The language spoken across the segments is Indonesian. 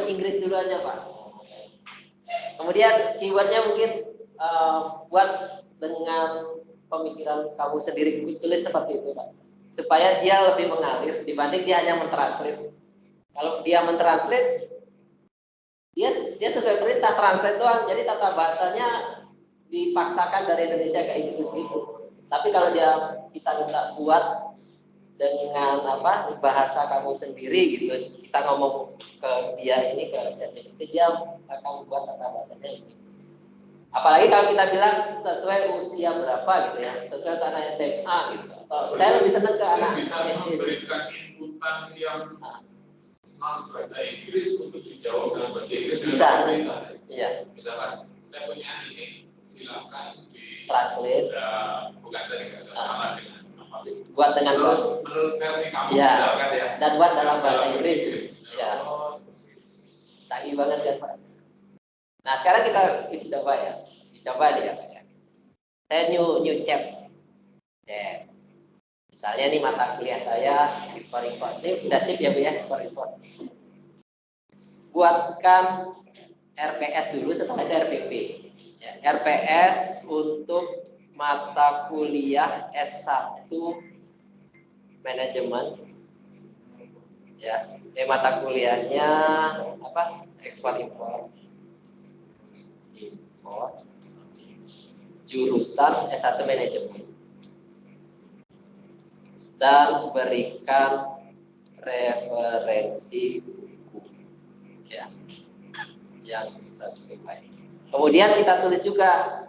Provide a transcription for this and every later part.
Inggris dulu aja Pak. Kemudian keywordnya mungkin buat dengan pemikiran kamu sendiri, tulis seperti itu Pak. Supaya dia lebih mengalir dibanding dia hanya mentranslate. Kalau dia mentranslate, dia sesuai perintah translate doang, jadi tata bahasanya dipaksakan dari Indonesia ke Inggris gitu. Tapi kalau kita minta buat dengan bahasa kamu sendiri gitu, kita ngomong ke dia ini, ke ChatGPT, dia akan buat tata bahasanya gitu. Apalagi kalau kita bilang sesuai usia berapa gitu ya, sesuai ke anak SMA gitu. Atau saya lebih senang ke anak bisa memberikan inputan yang bahasa Inggris untuk dijawab dalam bahasa Inggris. Bisa. Iya. Misalkan saya punya ini, silakan di translate. Bukan dari dengan buat dengan menurut versi kamu ya, misalkan ya. Dan buat dalam bahasa Inggris. Ya. Canggih banget kan Pak. Nah sekarang kita coba ya. Dicoba nih ya Pak ya. Saya new chat. Misalnya nih mata kuliah saya export import. Ini udah sip ya Bu ya, export import. Buatkan RPS dulu, setelah itu RPP. Ya, RPS untuk mata kuliah S1 manajemen. Ya, mata kuliahnya apa? Ekspor impor. Jurusan S1 manajemen. Dan berikan referensi buku ya yang sesuai. Kemudian kita tulis juga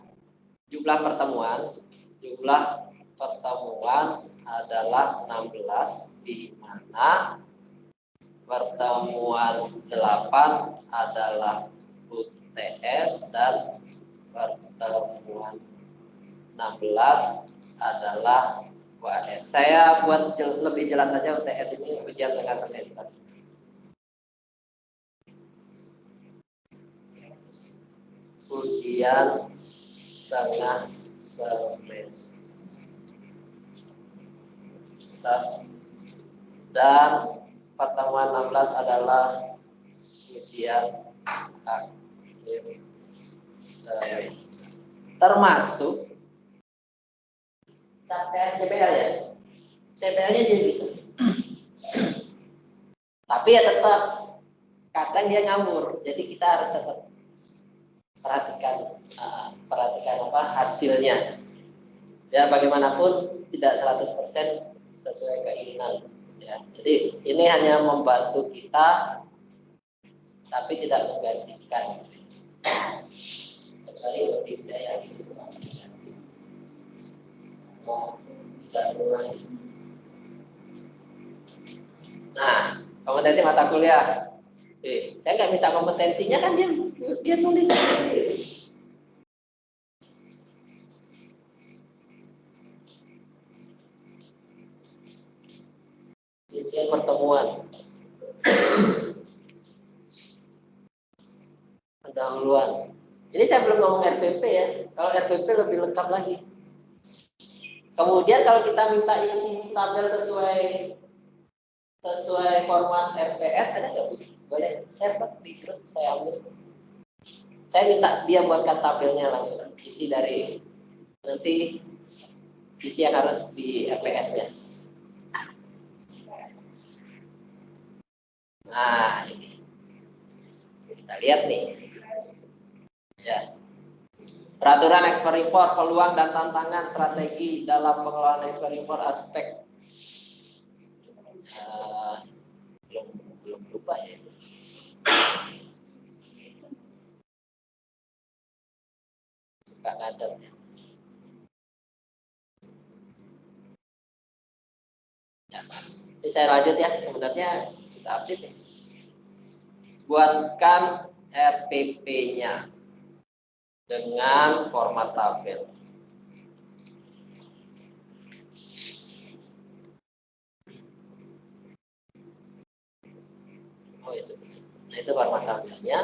jumlah pertemuan. Jumlah pertemuan adalah 16, di mana pertemuan 8 adalah UTS dan pertemuan 16 adalah UAS. Saya buat lebih jelas saja, UTS ini ujian tengah semester. Ujian tengah semester. Dan pertemuan 16 adalah ujian akhir semester. Termasuk capaian CPL ya. CPL-nya dia bisa. Tapi ya tetap kadang dia ngawur. Jadi kita harus tetap perhatikan hasilnya. Ya bagaimanapun tidak 100% sesuai keinginan. Ya, jadi ini hanya membantu kita, tapi tidak menggantikan. Kecuali tim saya gitu. Bisa semuanya. Nah, kompetensi mata kuliah. Saya nggak minta kompetensinya kan dia tulis sendiri. Isian pertemuan. Pendahuluan. Ini saya belum ngomong RPP ya. Kalau RPP lebih lengkap lagi. Kemudian kalau kita minta isi tabel sesuai format RPS, ada nggak Bu? Boleh share Pak di grup, saya ambil. Saya minta dia buatkan tabelnya langsung, isi dari nanti isi yang harus di RPS-nya. Nah, ini kita lihat nih. Ya. Peraturan ekspor impor, peluang dan tantangan strategi dalam pengelolaan ekspor impor aspek belum lupa ya. Suka ngadat ya. Ini saya lanjut ya, sebenarnya sudah update ya. Buatkan RPP-nya dengan format tabel. Oh itu. Nah itu format tabelnya.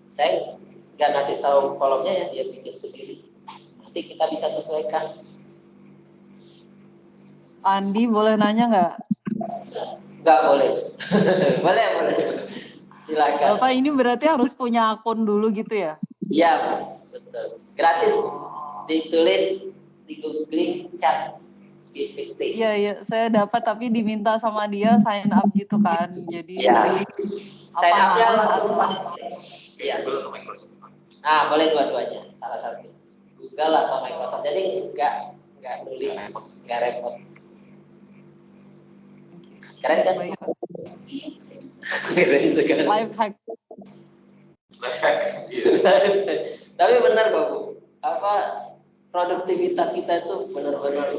Saya nggak ngasih tahu kolomnya ya, dia bikin sendiri. Nanti kita bisa sesuaikan. Andi boleh nanya nggak? Nggak boleh. Boleh. Silakan. Bapak ini berarti harus punya akun dulu gitu ya? Iya, betul. Gratis. Ditulis di googling chat GPT. Iya, saya dapat tapi diminta sama dia sign up gitu kan. Jadi Iya. pilih Sign up-nya nama langsung atau pakai. Iya. Nah, boleh dua-duanya. Salah satu. Google atau Microsoft. Jadi nggak nulis, nggak repot. Keren kan? baik. Keren sekali. Life hack. Tapi benar kok Bu. Apa produktivitas kita itu benar-benar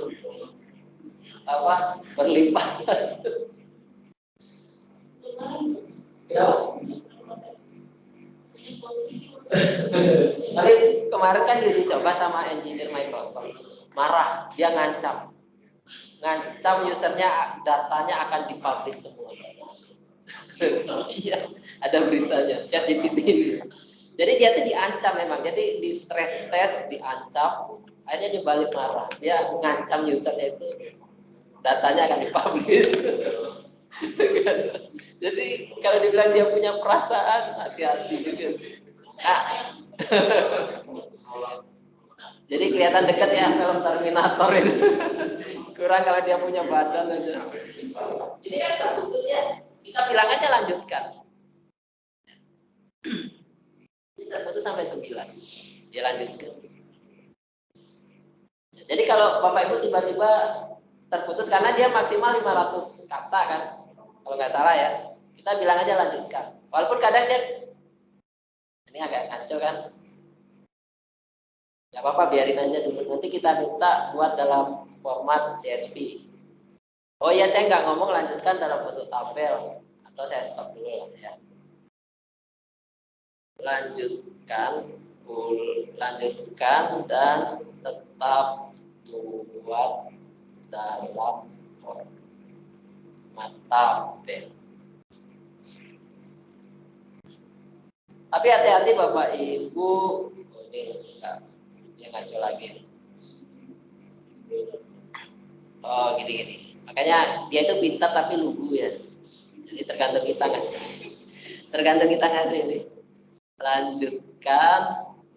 berlimpah. Ya. Tapi kemarin kan dicoba sama engineer Microsoft. Marah, dia ngancam usernya, datanya akan dipublish semua. Iya, ada beritanya ChatGPT ini. Jadi dia tuh diancam memang. Jadi di stress test diancam, akhirnya dia balik marah. Dia ngancam usernya itu datanya akan dipublish. Jadi kalau dibilang dia punya perasaan, hati-hati juga. Jadi kelihatan dekat ya film Terminator itu. Kurang kalau dia punya badan aja. Ini kan terputus ya. Kita bilang aja lanjutkan. Ini terputus sampai 9. Dia lanjutkan. Jadi kalau Bapak Ibu tiba-tiba terputus karena dia maksimal 500 kata kan. Kalau nggak salah ya. Kita bilang aja lanjutkan. Walaupun kadang dia ini agak kacau kan. Gak apa-apa, biarin aja dulu. Nanti kita minta buat dalam format CSV. Oh iya, saya nggak ngomong lanjutkan dalam bentuk tabel. Atau saya stop dulu lah ya. Lanjutkan dan tetap buat dalam format tabel. Tapi hati-hati Bapak Ibu, ini enggak. Yang ngaco lagi. Oh gini. Makanya dia itu pintar tapi lugu ya. Jadi tergantung kita ngasih ini. Lanjutkan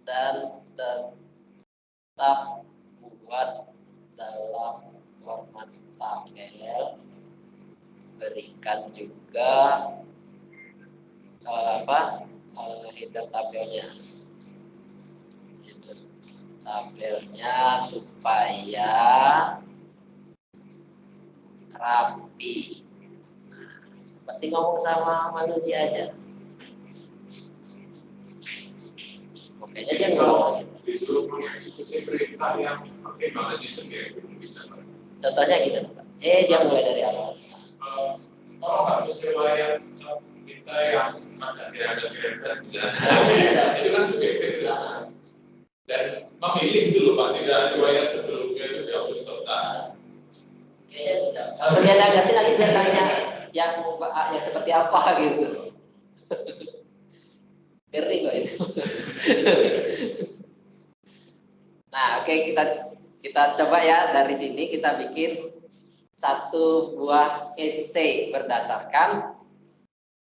dan tetap buat dalam format tabel. Berikan juga header tabelnya supaya rapi. Seperti ngomong sama manusia aja. Kayaknya dia ngomong. Disuruh mengeksekusi perintah yang pertimbangannya sendiri bisa. Contohnya gitu. Dia mulai dari awal. Kalau harus riwayat kita yang ada kereta bisa. Itu kan subjektif. Dan memilih dulu Pak, tidak riwayat sebelumnya itu dihapus total. Kayaknya bisa. Kalau dia ganti nanti dia tanya yang seperti apa gitu. Ngeri kok itu. Nah, oke, kita coba ya dari sini kita bikin satu buah essay berdasarkan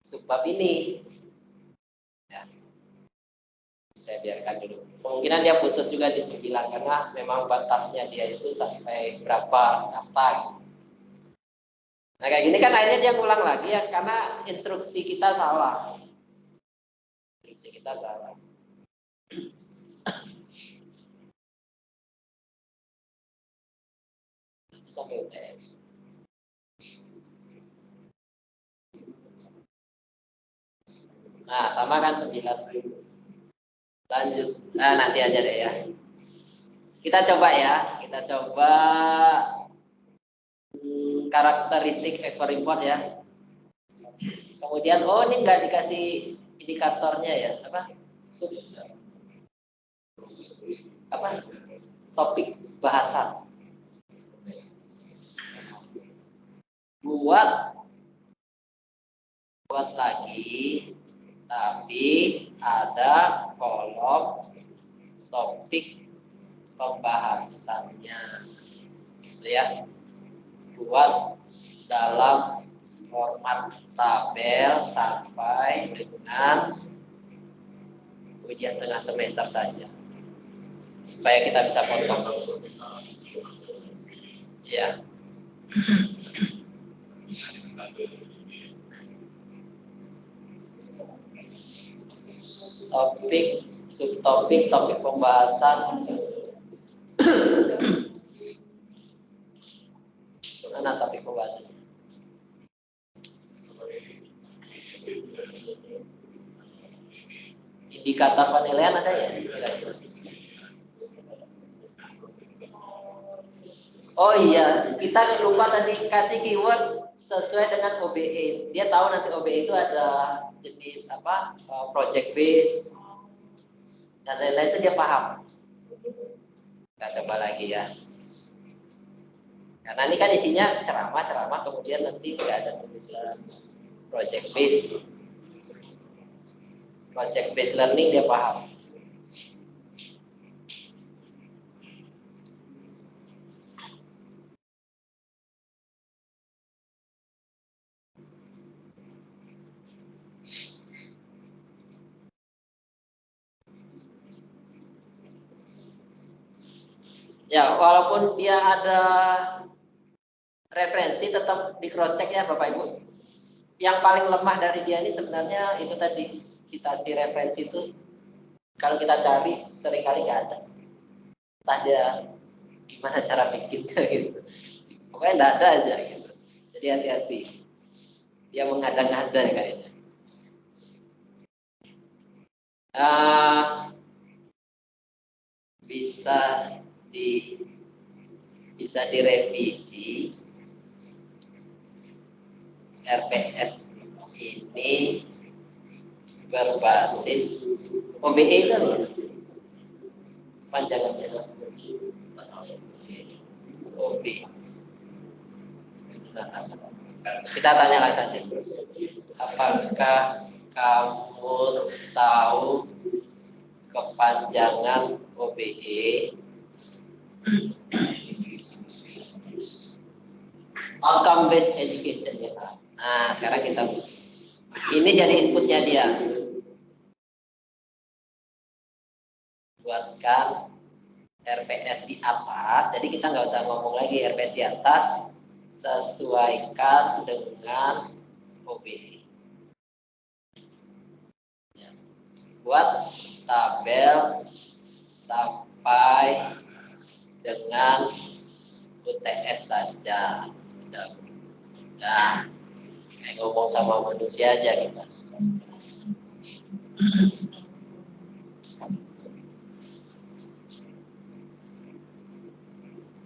subbab ini. Ya. Saya biarkan dulu. Kemungkinan dia putus juga di 9 karena memang batasnya dia itu sampai berapa kata. Nah kayak gini kan akhirnya dia ngulang lagi ya karena instruksi kita salah. Sampai UTS. Nah sama kan 9. Lanjut. Nah nanti aja deh ya. Kita coba karakteristik ekspor import ya. Kemudian ini nggak dikasih indikatornya ya, topik bahasan. Buat lagi, tapi ada kolom topik pembahasannya, gitu ya. Buat dalam format tabel sampai dengan ujian tengah semester saja, supaya kita bisa potong. Ya. Topik, subtopik, topik pembahasan. Mana topik pembahasan? Indikator penilaian ada ya? Oh iya, kita lupa tadi kasih keyword sesuai dengan OBE. Dia tahu nanti OBE itu ada jenis apa, project base dan lain-lain, itu dia paham. Kita coba lagi ya. Karena ini kan isinya ceramah, kemudian nanti nggak ada tulisan project base. Project base learning dia paham. Ya, walaupun dia ada referensi, tetap di cross check ya Bapak Ibu. Yang paling lemah dari dia ini sebenarnya itu tadi, citasi referensi itu kalau kita cari seringkali nggak ada. Entah dia gimana cara bikinnya gitu. Pokoknya nggak ada aja gitu. Jadi hati-hati. Dia mengada-ngada kayaknya. Bisa direvisi RPS ini berbasis OBE itu ya, panjangannya OBE. Kita tanyakan saja, apakah kamu tahu kepanjangan OBE? Outcome based education ya. Nah, sekarang kita ini jadi inputnya dia. Buatkan RPS di atas. Jadi kita nggak usah ngomong lagi RPS di atas. Sesuaikan dengan OBE. Ya. Buat tabel sampai dengan UTS saja. Nah, kayak ngomong sama manusia aja kita.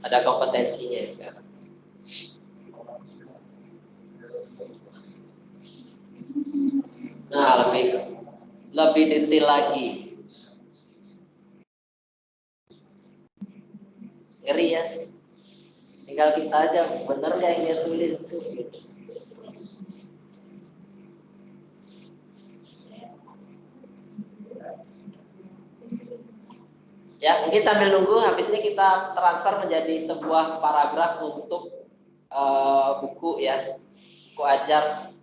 Ada kompetensinya ya sekarang. Nah, lebih detail lagi. Ngeri ya. Tinggal kita aja bener nggak yang dia tulis tuh. Ya, mungkin sambil nunggu, habis ini kita transfer menjadi sebuah paragraf untuk buku ya, buku ajar.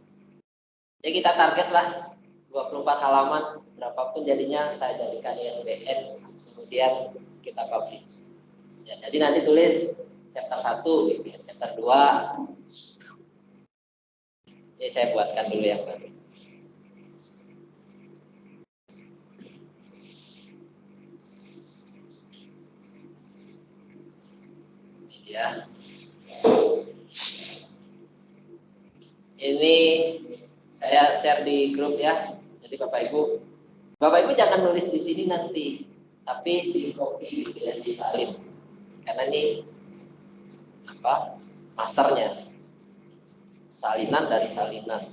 Jadi kita target lah 24 halaman, berapapun jadinya saya jadikan ISBN, kemudian kita publish. Ya, jadi nanti tulis chapter 1, gitu ya, chapter 2. Ini saya buatkan dulu yang baru. Ya. Ini saya share di grup ya. Jadi Bapak Ibu jangan nulis di sini nanti, tapi di copy gitu ya, disalin. Karena ini apa? Masternya. Salinan dari salinan.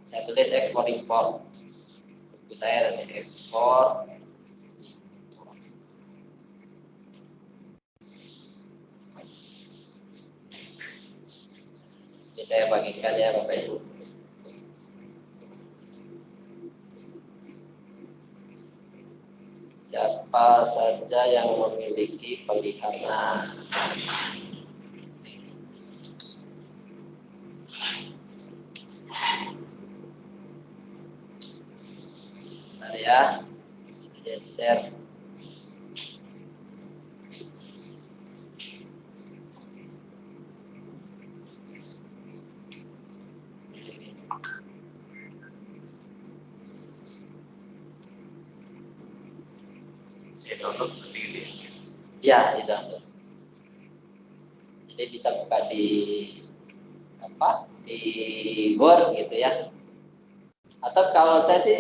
Saya tulis ekspor impor. Buku saya dari ekspor. Ini saya bagikan ya Bapak Ibu. Siapa saja yang memiliki penglihatan. ya. Saya share. Saya download sendiri. Ya, di download. Jadi bisa buka di apa? Di Word gitu ya. Atau kalau saya sih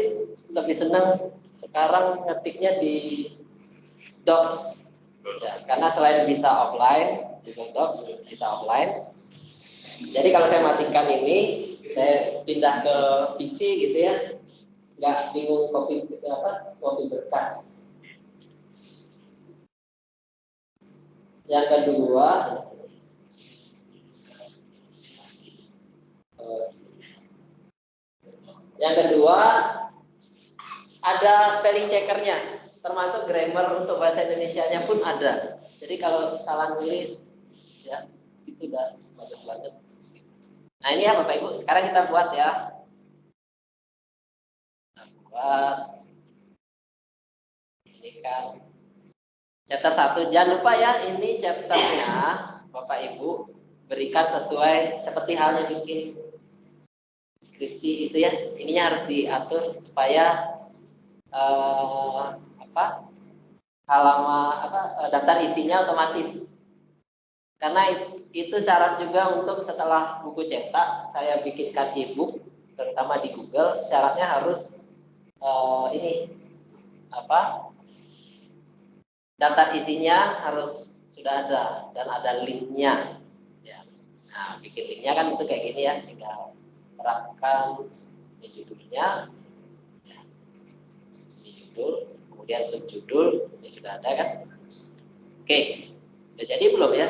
lebih senang sekarang ngetiknya di Docs. Ya, karena selain bisa offline, Google Docs bisa offline. Jadi kalau saya matikan ini, saya pindah ke PC gitu ya, nggak bingung copy berkas. Yang kedua, ada spelling checkernya, termasuk grammar untuk bahasa Indonesianya pun ada. Jadi kalau salah nulis, ya itu udah bagus banget. Nah ini ya Bapak Ibu, sekarang kita buat ya. Kita buat ini kan chapter 1. Jangan lupa ya, ini chapternya Bapak Ibu berikan sesuai seperti halnya bikin skripsi itu ya. Ininya harus diatur supaya daftar isinya otomatis. Karena itu syarat juga untuk setelah buku cetak saya bikinkan ebook, terutama di Google, syaratnya harus daftar isinya harus sudah ada dan ada linknya. Ya. Nah, bikin linknya kan itu kayak gini ya, tinggal terapkan di judulnya, ya. Di judul, kemudian subjudul, ini sudah ada kan? Oke, udah jadi belum ya?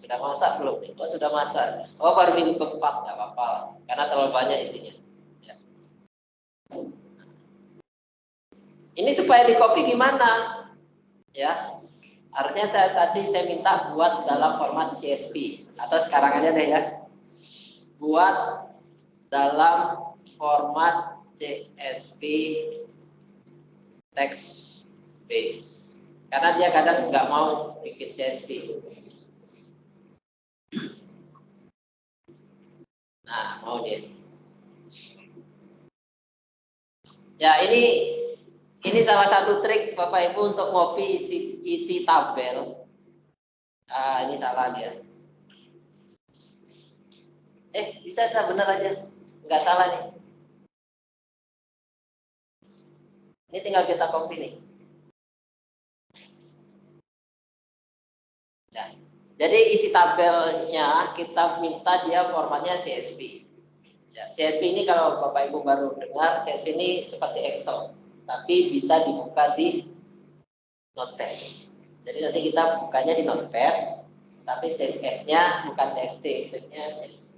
Sudah masak belum? Oh sudah masak. Oh baru minggu keempat, nggak apa-apa, karena terlalu banyak isinya. Ya. Ini supaya di copy gimana? Ya, harusnya saya minta buat dalam format CSV atau sekarang aja deh ya, buat dalam format CSV text base, karena dia kadang nggak mau bikin CSV. Nah, mau dia. Ya ini salah satu trik Bapak Ibu untuk ngopi isi tabel. Ini salah dia. Bisa benar aja, nggak salah nih. Ini tinggal kita copy nih. Ya. Jadi isi tabelnya kita minta dia formatnya CSV. Ya, CSV ini kalau Bapak Ibu baru dengar, CSV ini seperti Excel, tapi bisa dibuka di Notepad. Jadi nanti kita bukanya di Notepad, tapi save as-nya bukan TXT, save-nya TXT.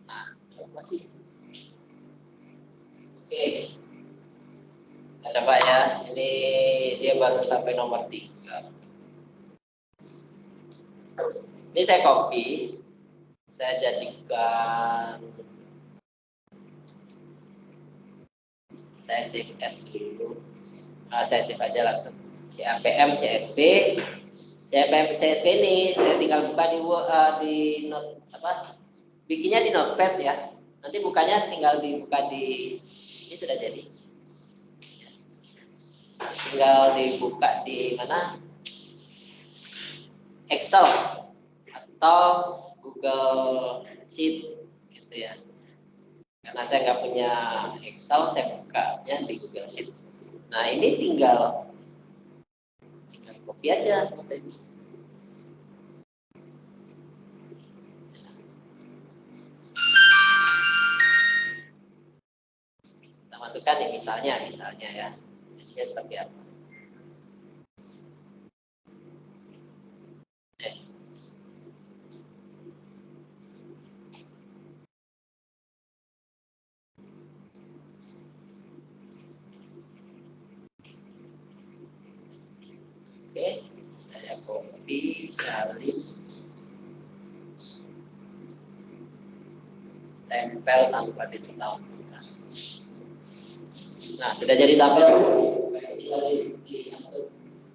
Nah, masih. Oke. Ada Pak ya, ini dia baru sampai nomor 3. Ini saya copy, saya jadikan, saya save as dulu. Saya save aja langsung. CAPM CSV. CAPM CSV ini saya tinggal buka di bikinnya di Notepad ya. Nanti bukanya tinggal dibuka ini sudah jadi. Tinggal dibuka di mana? Excel atau Google Sheet gitu ya. Karena saya nggak punya Excel, saya bukanya di Google Sheet. Nah ini tinggal copy aja. Kita masukkan nih misalnya ya. Jadinya seperti apa? Oke, saya copy, salin, tempel tanpa ditampilkan. Nah, sudah jadi tabel.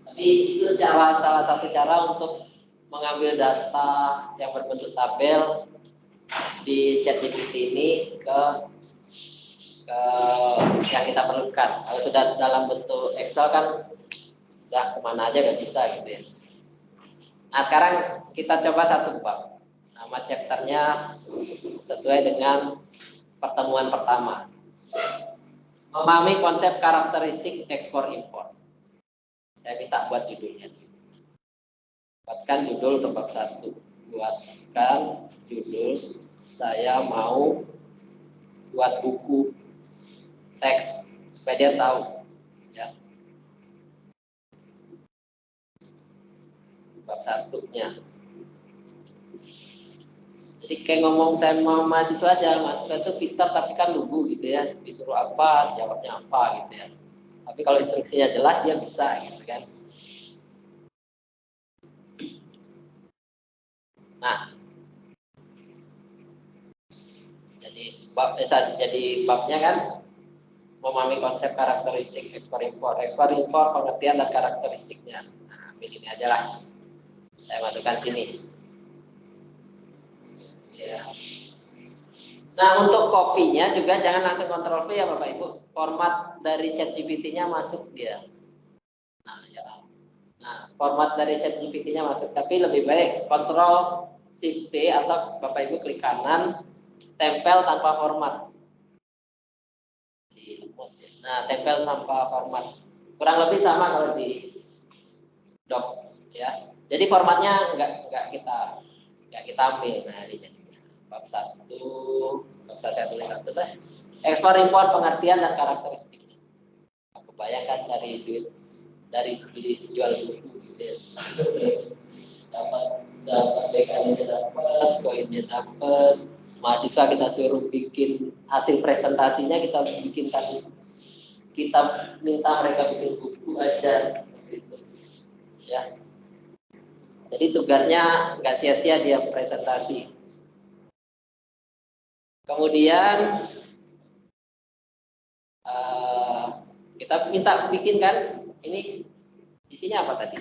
Tapi itu salah satu cara untuk mengambil data yang berbentuk tabel di ChatGPT ini ke yang kita perlukan. Kalau sudah dalam bentuk Excel kan udah kemana aja nggak bisa gitu ya. Nah, sekarang kita coba satu bab. Nama chapternya sesuai dengan pertemuan pertama. Memahami konsep karakteristik ekspor impor. Saya minta buat judulnya. Buatkan judul untuk bab 1. Buatkan judul saya mau buat buku teks supaya dia tahu ya. Bab 1-nya. Jadi kayak ngomong saya sama mahasiswa aja, mahasiswa itu pintar tapi kan lugu gitu ya, disuruh apa, jawabnya apa gitu ya. Tapi kalau instruksinya jelas dia bisa gitu kan. Nah, jadi babnya kan memahami konsep karakteristik ekspor impor pengertian dan karakteristiknya. Nah, ambil ini aja lah, saya masukkan sini. Ya. Nah, untuk kopinya juga jangan langsung Ctrl V ya Bapak Ibu. Format dari ChatGPT-nya masuk dia. Nah, ya. Nah, format dari ChatGPT-nya masuk, tapi lebih baik Ctrl Shift T atau Bapak Ibu klik kanan, tempel tanpa format. Nah, tempel tanpa format. Kurang lebih sama kalau di doc ya. Jadi formatnya nggak kita ambil. Nah, ini jadi bab 1, nggak usah saya tulis satu deh. Ekspor impor pengertian dan karakteristiknya. Aku bayangkan cari duit dari beli jual buku gitu ya. dapat BKN-nya dapat, koinnya dapat, mahasiswa kita suruh bikin hasil presentasinya, kita minta mereka bikin buku aja seperti itu ya. Jadi tugasnya nggak sia-sia dia presentasi. Kemudian kita minta bikin kan, ini isinya apa tadi?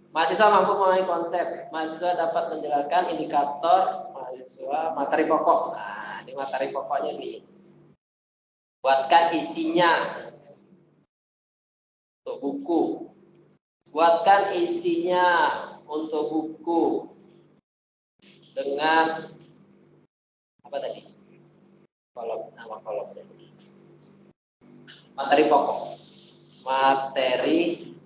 Mahasiswa mampu memahami konsep, mahasiswa dapat menjelaskan indikator, mahasiswa materi pokok. Nah, ini materi pokoknya nih. Buatkan isinya untuk buku. Buatkan isinya untuk buku dengan apa tadi? Nama kolomnya. Materi pokok. Materi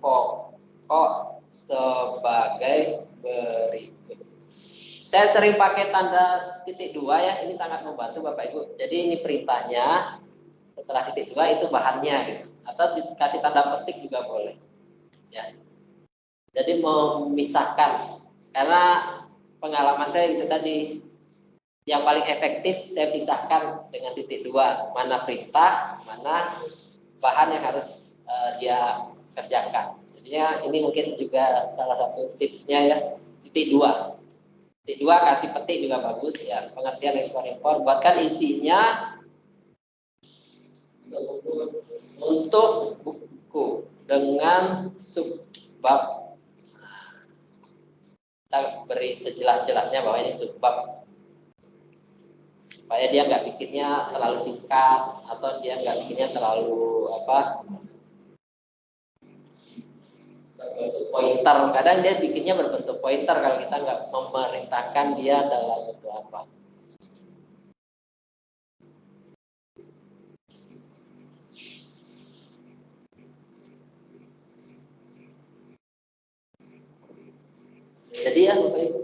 pokok sebagai berikut. Saya sering pakai tanda titik 2 ya, ini sangat membantu Bapak Ibu. Jadi ini perintahnya, setelah titik 2 itu bahannya gitu. Atau dikasih tanda petik juga boleh. Ya. Jadi memisahkan, karena pengalaman saya itu tadi, yang paling efektif saya pisahkan dengan titik 2, mana perintah, mana bahan yang harus dia kerjakan. Jadinya ini mungkin juga salah satu tipsnya ya, titik 2. Titik 2 kasih petik juga bagus ya, pengertian ekspor impor, buatkan isinya untuk buku dengan subbab. Kita beri sejelas-jelasnya bahwa ini subbab, supaya dia nggak bikinnya terlalu singkat atau dia nggak bikinnya terlalu berbentuk pointer. Kadang dia bikinnya berbentuk pointer kalau kita nggak memerintahkan dia dalam bentuk apa. Jadi ya Bapak Ibu,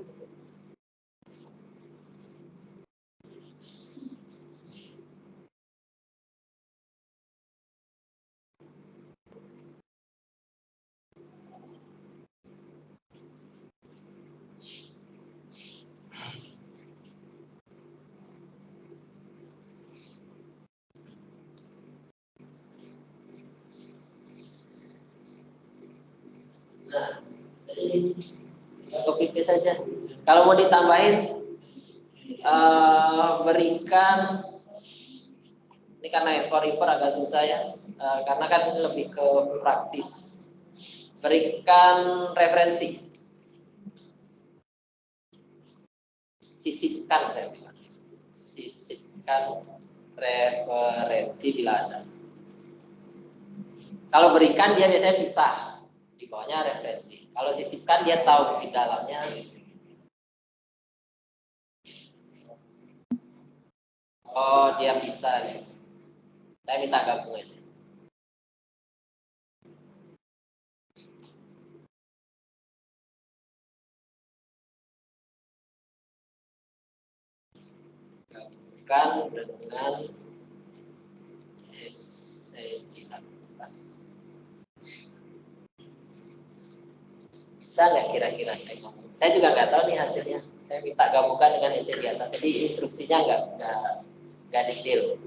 nah, Jadi tinggal copy paste saja. Kalau mau ditambahin, berikan, ini karena export import agak susah ya, karena kan ini lebih ke praktis. Berikan referensi, sisipkan saya bilang, sisipkan referensi bila ada. Kalau berikan dia biasanya pisah, di bawahnya referensi. Kalau sisipkan dia tahu di dalamnya. Oh, dia bisa nih. Saya minta gabung aja. Gabungkan dengan essay di atas. Bisa nggak kira-kira saya ngomong? Saya juga nggak tahu nih hasilnya. Saya minta gabungkan dengan essay di atas. Jadi instruksinya nggak detail.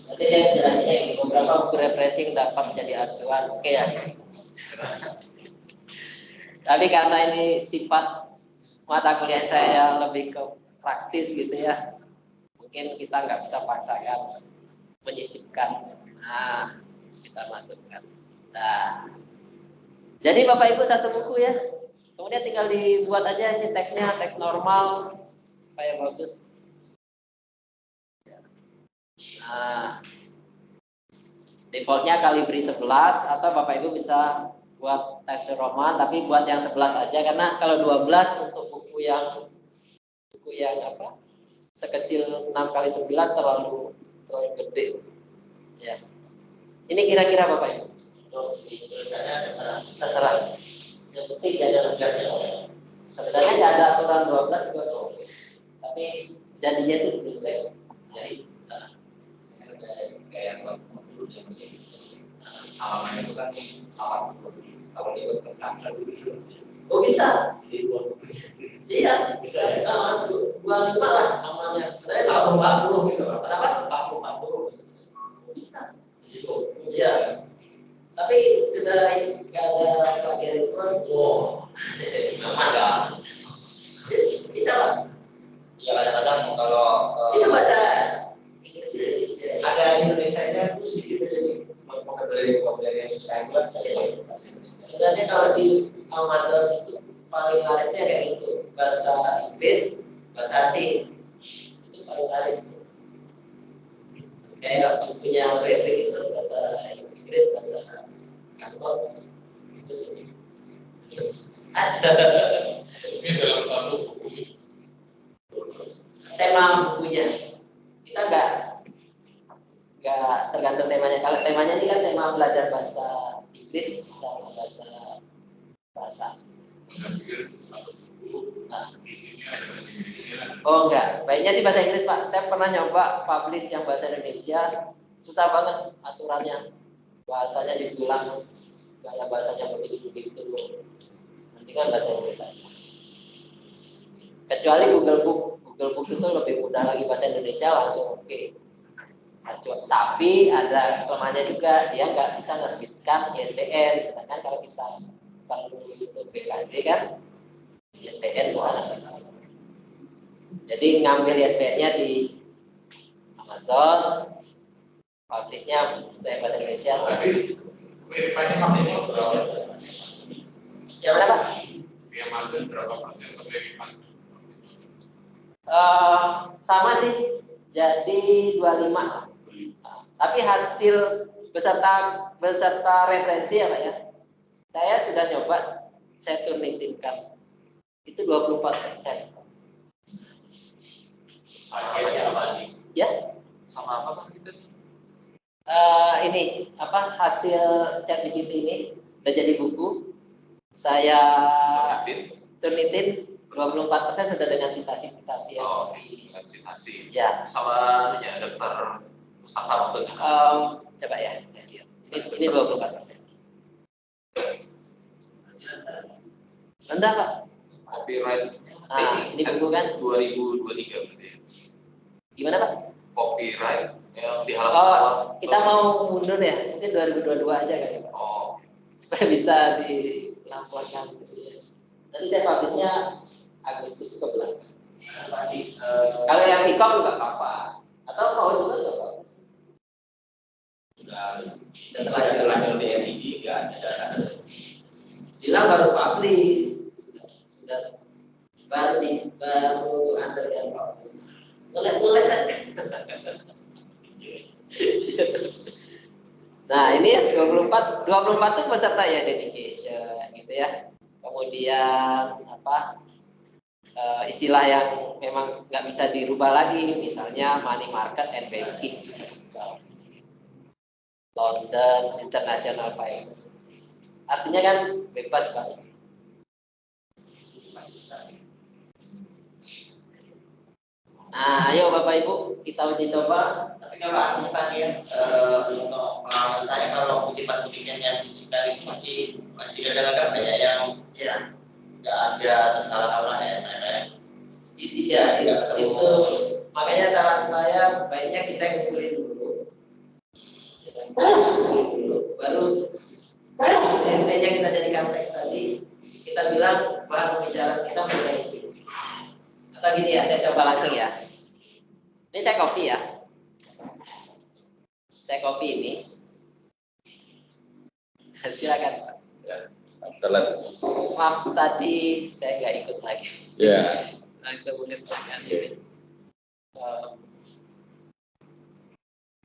Nanti dia jelasnya ini beberapa buku referensi yang dapat menjadi acuan. Oke ya. Tapi karena ini sifat mata kuliah saya lebih ke praktis gitu ya, mungkin kita nggak bisa paksakan menyisipkan. Nah, kita masukkan. Nah, jadi Bapak Ibu satu buku ya. Kemudian tinggal dibuat aja ini teksnya, teks normal supaya bagus. Nah, defaultnya Calibri 11 atau Bapak Ibu bisa buat Times New Roman, tapi buat yang 11 aja karena kalau 12 untuk buku yang apa? Sekecil 6x9 terlalu gede. Ya. Ini kira-kira Bapak Ibu. Tulisannya Terserah. Yang penting ada 12 ya. Sebenarnya nggak ada aturan 12 juga kok. Tapi jadinya itu jelek. Jadi kayak dulu yang masih halaman itu kan halaman kalau dia berkata dulu oh bisa. dibuat Iya, bisa. 25 lah amalnya. Sebenarnya 40 gitu. Kenapa? 40 Bisa. gitu. Iya. Tapi sudah nggak ada plagiarisme. Oh, ada. Bisa Pak. Ya kadang-kadang kalau Itu bahasa Inggris Indonesia. ada Indonesia-nya itu sedikit aja sih. Vocabulary yang susah itu kan saya bahasa Indonesia. Sebenarnya kalau di Amazon itu paling larisnya kayak gitu, bahasa Inggris, bahasa asing itu paling laris. Kayak punya Fredrik itu bahasa Inggris, bahasa kantor itu sih. Ada Mungkin dalam satu buku tema bukunya. Kita nggak tergantung temanya. Kalau temanya ini kan tema belajar bahasa Inggris sama bahasa asing. saya pikir satu buku isinya ada bahasa Inggrisnya. Oh enggak, baiknya sih bahasa Inggris Pak. Saya pernah nyoba publish yang bahasa Indonesia, susah banget aturannya. Bahasanya dibilang gaya bahasanya begitu loh. Nanti kan bahasa Inggris aja. Kecuali Google Book itu lebih mudah lagi bahasa Indonesia langsung oke. Tapi ada kelemahannya juga, dia nggak bisa menerbitkan ISBN. Sedangkan kalau kita perlu untuk BKD kan, ISBN bisa menerbitkan. Jadi ngambil ISBN-nya di Amazon, publish-nya untuk yang bahasa Indonesia. Tapi kemiripannya maksimal berapa persen? Yang mana Pak? Di Amazon berapa persen kemiripan? Sama sih, jadi 25 lah. Tapi hasil beserta referensi ya Pak ya. Saya sudah nyoba, saya turnitinkan. Itu 24%. Akhirnya apa nih? Ya, Sama apa Pak? Gitu? ini apa hasil ChatGPT ini udah jadi buku. Saya turnitin 24% sudah dengan sitasi-sitasi yang Oh, dengan citasi. ya. Sama anunya daftar pustaka maksudnya. Coba ya, saya lihat. Ini 24%. Rendah Pak. Copyright. Ini buku kan 2023 berarti. gimana Pak? Copyright yang di halaman Oh, awal. kita mau mundur ya, mungkin 2022 aja kali Pak. Oh, Supaya bisa dilaporkan. Nanti saya publishnya Agustus ke belakang. Kalau yang e-com nggak apa-apa. Atau mau juga nggak apa-apa. Sudah terlanjur. terlanjur BNPB nggak ada. Bilang baru publish, sudah baru under yang publish. Ngeles aja. Nah ini 24 itu peserta ya dedication gitu ya. Kemudian apa istilah yang memang nggak bisa dirubah lagi, misalnya money market and banking system, London International Finance. Artinya kan bebas banget. Nah, ayo Bapak Ibu kita uji coba. Tapi kalau aku tadi ya, untuk pengalaman saya kalau kutipan-kutipan yang fisika itu masih kadang-kadang banyak yang Ya, nggak ada salah-salah ya. iya itu makanya saran saya baiknya kita ngumpulin dulu. Baru intinya kita jadikan teks tadi, kita bilang bahan pembicaraan kita mulai ini. Atau gini ya, saya coba langsung ya. Ini saya copy ya. Saya copy ini. Silakan Pak. Telat. Maaf tadi saya nggak ikut lagi. Ya. Langsung mengerjakan ini.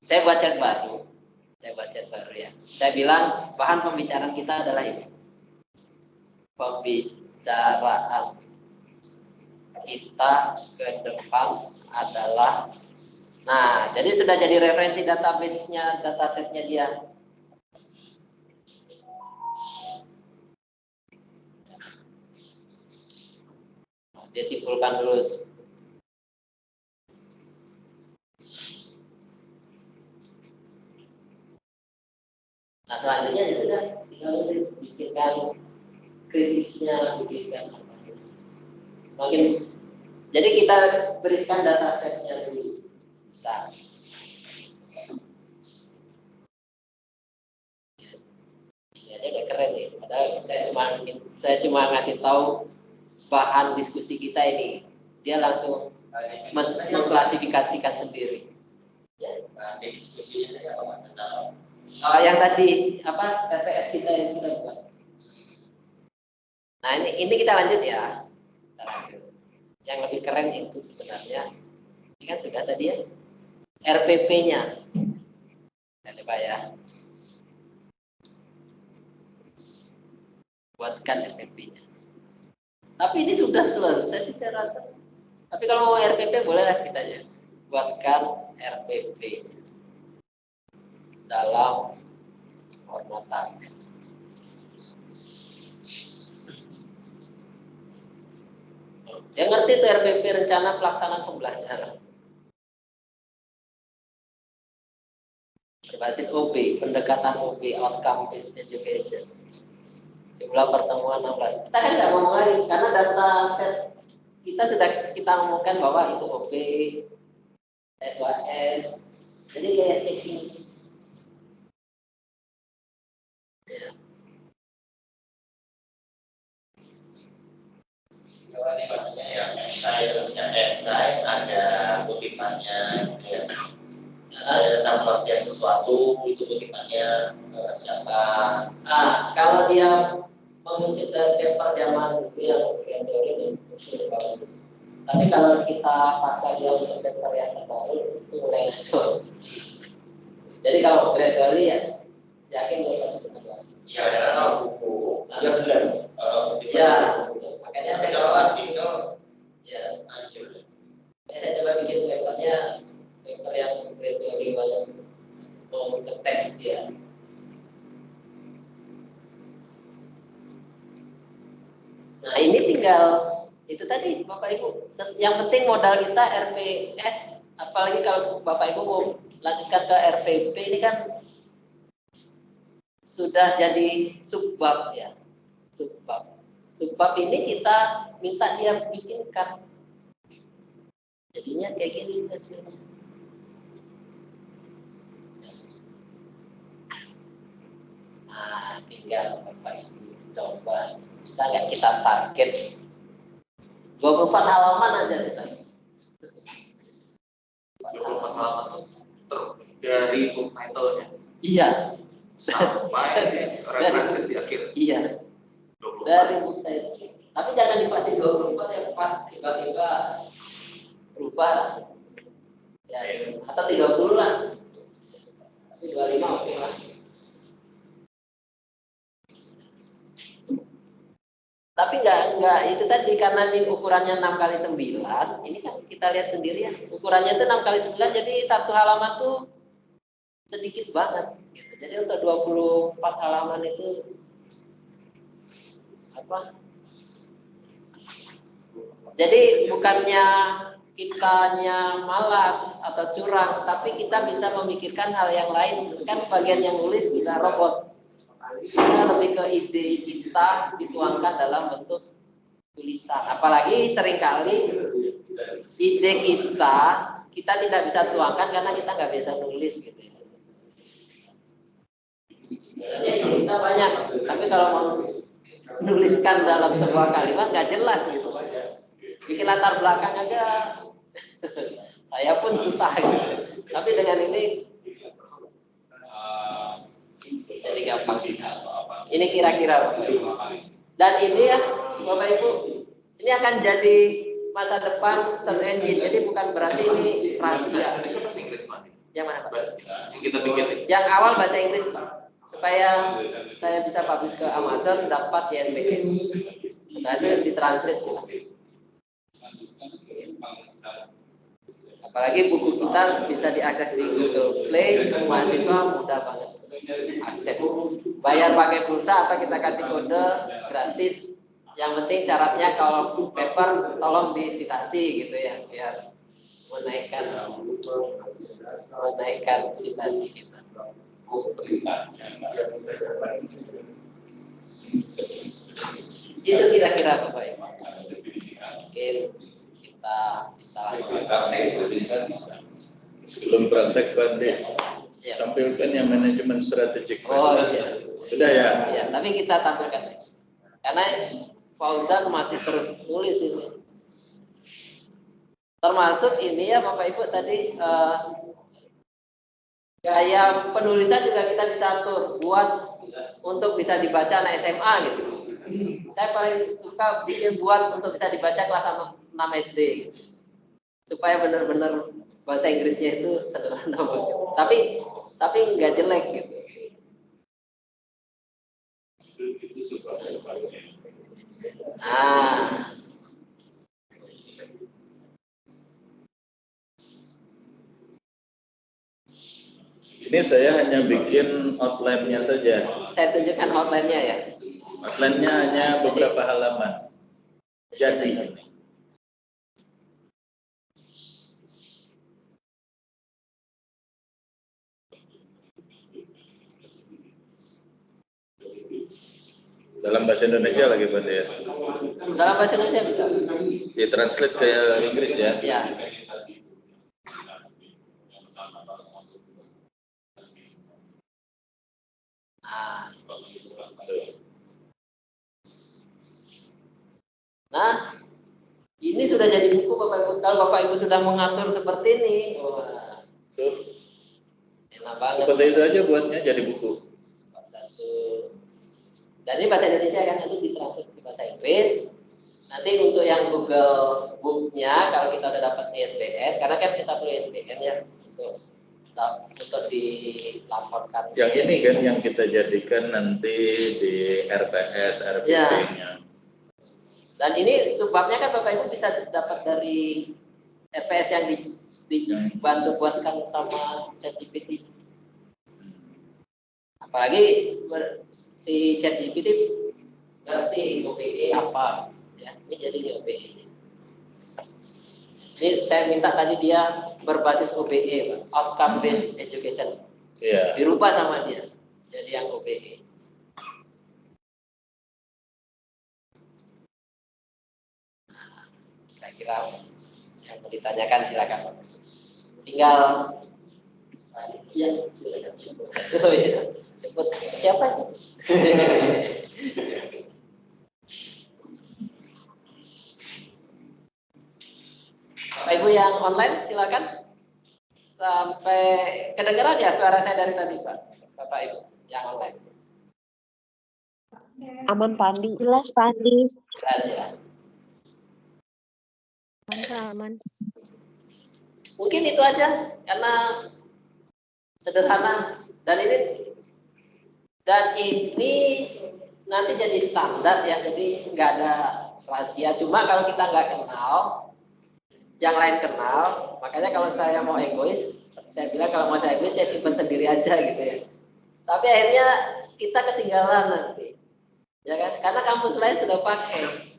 Saya buat chat baru. Ya. Saya bilang bahan pembicaraan kita adalah ini. Pembicaraan kita ke depan adalah, nah jadi sudah jadi referensi database-nya, datasetnya dia. Dia simpulkan dulu tuh. Nah selanjutnya ya sudah tinggal bikinkan kritisnya, bikinkan apa. Semakin jadi kita berikan datasetnya dulu bisa. Ini aja udah keren ya. Padahal saya cuma ngasih tahu bahan diskusi kita ini. Dia langsung mengklasifikasikan sendiri. Ya. Di diskusinya tadi apa tentang Yang tadi apa TPS kita yang kita buat. Nah ini kita lanjut ya. Kita lanjut. Yang lebih keren itu sebenarnya ini kan sudah tadi ya RPP-nya. Kita coba ya. Buatkan RPP-nya. Tapi ini sudah selesai sih saya rasa. Tapi kalau mau RPP bolehlah kita ya. Buatkan RPP dalam format tabel. Yang ngerti itu RPP rencana pelaksanaan pembelajaran berbasis OB, pendekatan OB, outcome based education. Jumlah pertemuan 16. Kita kan nggak ngomong lagi karena data set kita sudah kita ngomongkan bahwa itu OB, SYS. Jadi kayak checking. Ya. Kalau ini maksudnya yang esai ada kutipannya ya. Ada tentang pengertian sesuatu itu kutipannya siapa. Kalau dia mengutip dari paper zaman dulu yang teori itu sudah bagus. Tapi kalau kita paksa dia untuk paper yang terbaru itu mulai ngaco. Jadi kalau teori ya yakin dia pasti benar. Iya, ada kalau buku. Ya benar. Ya, makanya saya coba artikel ya. hancur. Saya coba bikin paper yang teori banyak mau Nah ini tinggal itu tadi Bapak Ibu. Yang penting modal kita RPS, apalagi kalau Bapak Ibu mau lanjutkan ke RPP ini kan sudah jadi subbab ya, subbab. Subbab ini kita minta dia bikinkan. Jadinya kayak gini hasilnya. Nah, tinggal Bapak Ibu coba. Bisa nggak kita target 24 halaman aja sudah. 24 halaman itu dari book title-nya Iya, sampai referensi di akhir. iya. 24. Dari buku itu. Tapi jangan dipasang 24 yang pas tiba-tiba berubah. Ya, atau 30 lah. Tapi 25 oke lah. Tapi enggak itu tadi karena ini ukurannya 6 kali 9, ini kan kita lihat sendiri ya. Ukurannya itu 6 kali 9, jadi satu halaman tuh sedikit banget gitu. Jadi untuk 24 halaman itu apa? Jadi bukannya kitanya malas atau curang, tapi kita bisa memikirkan hal yang lain. Kan bagian yang nulis kita robot. Kita lebih ke ide kita dituangkan dalam bentuk tulisan. Apalagi seringkali ide kita tidak bisa tuangkan karena kita nggak bisa nulis gitu ya. Jadi kita banyak, tapi kalau mau nuliskan dalam sebuah kalimat nggak jelas gitu. Bikin latar belakang aja saya pun susah gitu. Tapi dengan ini jadi gampang sih. Ini kira-kira. Dan ini ya Bapak Ibu, ini akan jadi masa depan search engine. Jadi bukan berarti ini rahasia. Indonesia bahasa Inggris Pak. Yang mana Pak? Yang kita bikin. Yang awal bahasa Inggris Pak. Supaya saya bisa publish ke Amazon dapat ISBN. Nah itu ditranslate sih. Apalagi buku kita bisa diakses di Google Play, mahasiswa mudah banget akses. Bayar pakai pulsa atau kita kasih kode gratis. Yang penting syaratnya kalau paper tolong disitasi gitu ya, biar menaikkan citasi kita. Itu kira-kira Bapak Ibu. Mungkin kita bisa langsung Sebelum praktek Pak Andi, ya. tampilkan yang manajemen strategik. Oh iya. Sudah ya? Ya, tapi kita tampilkan. Karena Fauzan masih terus nulis ini. Termasuk ini ya Bapak Ibu tadi gaya penulisan juga kita bisa atur buat untuk bisa dibaca anak SMA gitu. Saya paling suka bikin buat untuk bisa dibaca kelas 6 SD gitu. Supaya benar-benar bahasa Inggrisnya itu sederhana banget. Tapi nggak jelek gitu. Nah, Ini saya hanya bikin outline-nya saja. saya tunjukkan outline-nya ya. Outline-nya hanya beberapa halaman. Jadi, dalam bahasa Indonesia lagi Pak ya. Dalam bahasa Indonesia bisa. Ditranslate ke Inggris ya. Ya. Nah, ini sudah jadi buku Bapak Ibu. Kalau Bapak Ibu sudah mengatur seperti ini, wah, Tuh, enak banget. seperti itu aja buatnya jadi buku. Satu. Dan ini bahasa Indonesia kan itu ditranslate ke bahasa Inggris. Nanti untuk yang Google Book-nya, kalau kita udah dapat ISBN, karena kan kita perlu ISBN ya untuk dilaporkan. Yang ini kan yang kita jadikan nanti di RPS, RPP-nya. Dan ini subbabnya kan Bapak Ibu bisa dapat dari RPS yang dibantu buatkan sama ChatGPT. Apalagi si ChatGPT ngerti OBE apa. Ya, ini jadi di OBE. Ini saya minta tadi dia berbasis OBE, Pak, outcome based education. Iya. Dirubah sama dia jadi yang OBE. Kira-kira yang mau ditanyakan silakan. Tinggal ya, silakan. Oh, iya. Sebut siapa itu? Bapak Ibu yang online silakan. Sampai kedengeran ya suara saya dari tadi, Pak. Bapak Ibu yang online. Aman Pak Andi. Jelas Pak Andi. Jelas ya. Aman. Mungkin itu aja karena sederhana dan ini nanti jadi standar ya, jadi nggak ada rahasia. Cuma kalau kita nggak kenal, yang lain kenal, makanya kalau saya mau egois, saya bilang kalau mau saya egois saya simpan sendiri aja gitu ya. Tapi akhirnya kita ketinggalan nanti, ya kan? Karena kampus lain sudah pakai.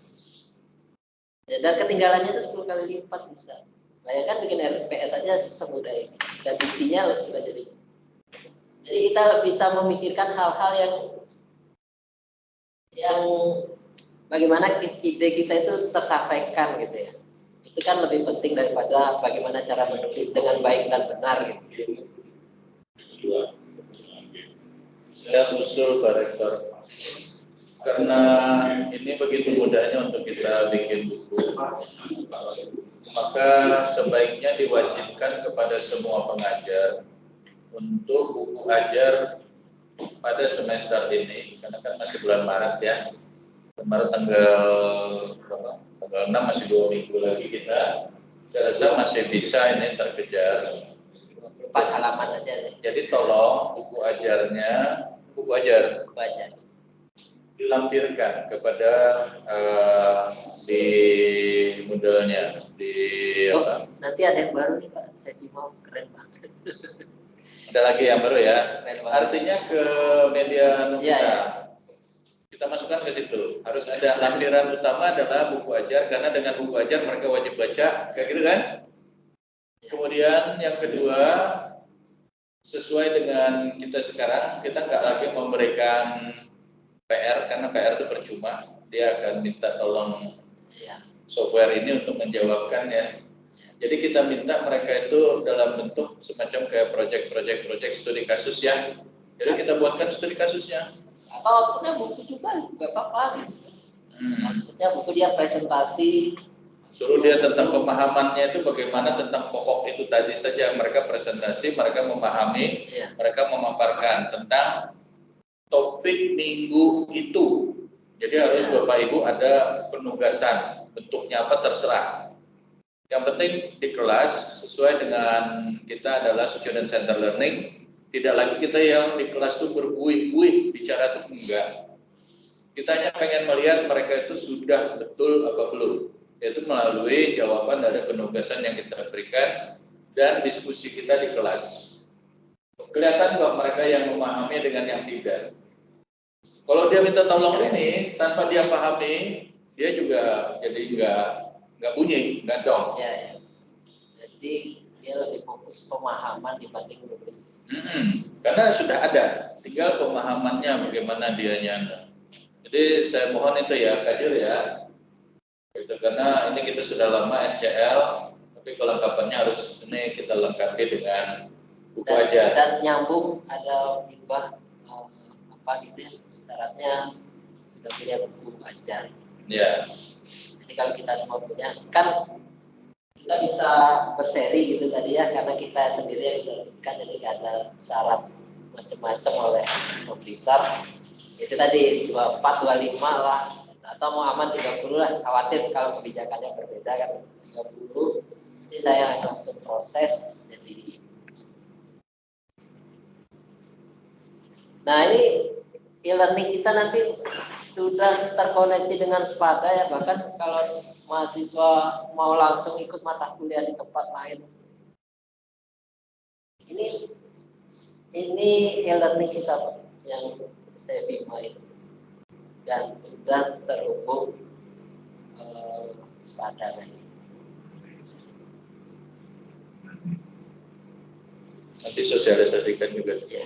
Ya, dan ketinggalannya itu 10 kali lipat bisa. Bayangkan bikin RPS aja semudah ini. Dan isinya sudah jadi. Jadi kita bisa memikirkan hal-hal yang bagaimana ide kita itu tersampaikan gitu ya. Itu kan lebih penting daripada bagaimana cara menulis dengan baik dan benar gitu. Saya usul Pak Rektor, karena ini begitu mudahnya untuk kita bikin buku, maka sebaiknya diwajibkan kepada semua pengajar untuk buku ajar pada semester ini, karena kan masih bulan Maret ya. Kemarin tanggal 6 masih 2 minggu lagi kita. Saya rasa masih bisa ini terkejar. 4 halaman aja deh. Jadi tolong buku ajar dilampirkan kepada di modelnya Nanti ada yang baru nih Pak, saya mau keren banget. Ada lagi yang baru ya. Artinya ke media kita masukkan ke situ. Harus ada lampiran utama adalah buku ajar, karena dengan buku ajar mereka wajib baca, kayak gitu kan? Kemudian yang kedua, sesuai dengan kita sekarang, kita nggak lagi memberikan PR, karena PR itu percuma. Dia akan minta tolong software ini untuk menjawabkan ya. Jadi kita minta mereka itu dalam bentuk semacam kayak project studi kasus ya. Jadi kita buatkan studi kasusnya. Atau outputnya buku juga nggak apa-apa gitu. Outputnya buku dia presentasi. Suruh dia tentang pemahamannya itu bagaimana tentang pokok itu tadi saja. Mereka presentasi, mereka memahami, mereka memaparkan tentang topik minggu itu. Jadi harus Bapak Ibu ada penugasan, bentuknya apa terserah. Yang penting di kelas sesuai dengan kita adalah student center learning. Tidak lagi kita yang di kelas itu berbuih-buih bicara itu enggak. Kita hanya pengen melihat mereka itu sudah betul apa belum. Yaitu melalui jawaban dari penugasan yang kita berikan dan diskusi kita di kelas. Kelihatan bahwa mereka yang memahami dengan yang tidak. Kalau dia minta tolong ini tanpa dia pahami, dia juga jadi nggak bunyi, nggak dong. Ya. Jadi dia lebih fokus pemahaman dibanding menulis. Karena sudah ada, tinggal pemahamannya bagaimana dia nyanda. Jadi saya mohon itu ya, Kadir ya. Itu karena ini kita sudah lama SCL, tapi kelengkapannya harus ini kita lengkapi dengan buku ajar. Dan nyambung ada hibah apa gitu ya, syaratnya sudah punya buku ajar. Ya. Jadi kalau kita semua punya, kan kita bisa berseri gitu tadi ya, karena kita sendiri yang menerbitkan, jadi nggak ada syarat macam-macam oleh publisher. Itu tadi 24, 25 lah, atau mau aman 30 lah, khawatir kalau kebijakannya berbeda kan 30. Jadi saya langsung proses jadi. Nah ini e-learning kita nanti sudah terkoneksi dengan Spada ya, bahkan kalau mahasiswa mau langsung ikut mata kuliah di tempat lain. Ini e-learning kita Pak, yang saya Bima itu, dan sudah terhubung sepadan. Nanti sosialisasikan juga. Ya,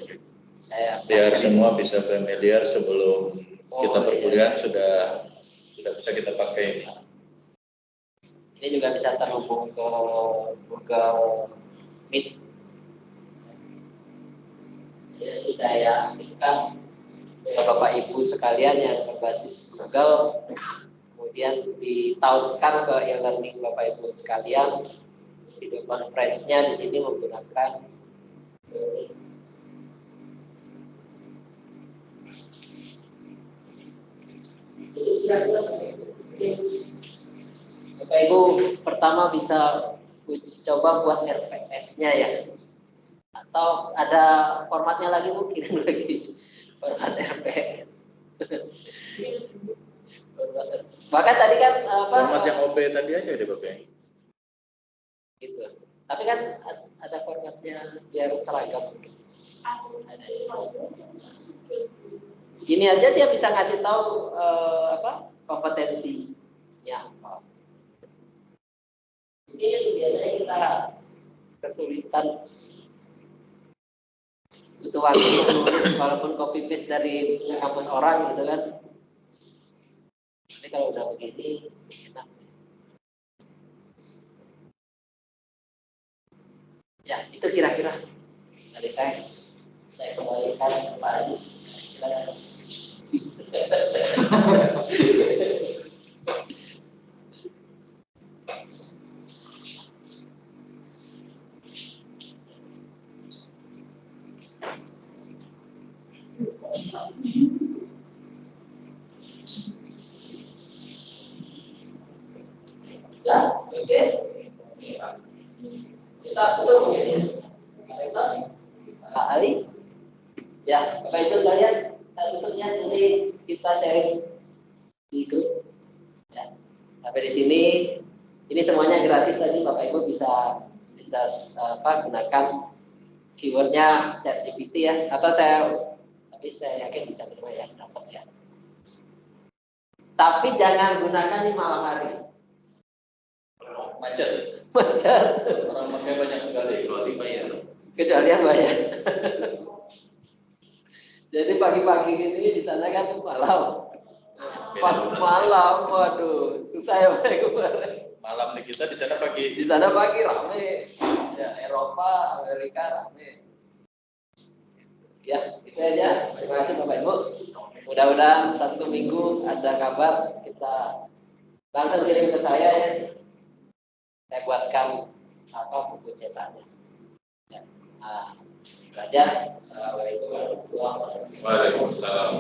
saya Biar semua bisa familiar sebelum kita iya. perkuliahan sudah bisa kita pakai. Ini juga bisa terhubung ke Google Meet. Jadi saya aktifkan ke Bapak Ibu sekalian yang berbasis Google, kemudian ditautkan ke e-learning Bapak Ibu sekalian. Video conference-nya di sini menggunakan Bapak Ibu pertama bisa uji coba buat RPS-nya ya, atau ada formatnya lagi mungkin lagi format RPS. Bahkan tadi kan Format yang OB tadi aja deh Bapak. Gitu. Tapi kan ada formatnya biar seragam. Gini aja dia bisa ngasih tahu kompetensinya apa. Ini biasanya kita kesulitan butuh waktu menulis walaupun copy paste dari kampus orang gitu kan. Tapi kalau udah begini enak. Ya itu kira-kira dari saya kembalikan ke Pak Aziz. Silakan. Ya, oke. Kita tutup ini. Pak Ali, ya Bapak Ibu sekalian, kita tutupnya nanti kita sharing di grup. Ya, sampai di sini, ini semuanya gratis tadi Bapak Ibu bisa gunakan keywordnya ChatGPT ya, atau tapi saya yakin bisa semua ya dapat ya. Tapi jangan gunakan di malam hari. Macet. Orang pakai banyak sekali kecuali bayar. Kecualian bayar. Jadi pagi-pagi ini di sana kan malam. Pas malam, waduh, susah ya kemarin. Malam di kita, di sana pagi. Di sana pagi rame. Ya, Eropa, Amerika rame. Ya, itu aja. Terima kasih Bapak Ibu. Mudah-mudahan satu minggu ada kabar kita langsung kirim ke saya ya. Saya buatkan buku cetaknya. Ya. Itu aja. Assalamualaikum warahmatullahi wabarakatuh. Waalaikumsalam.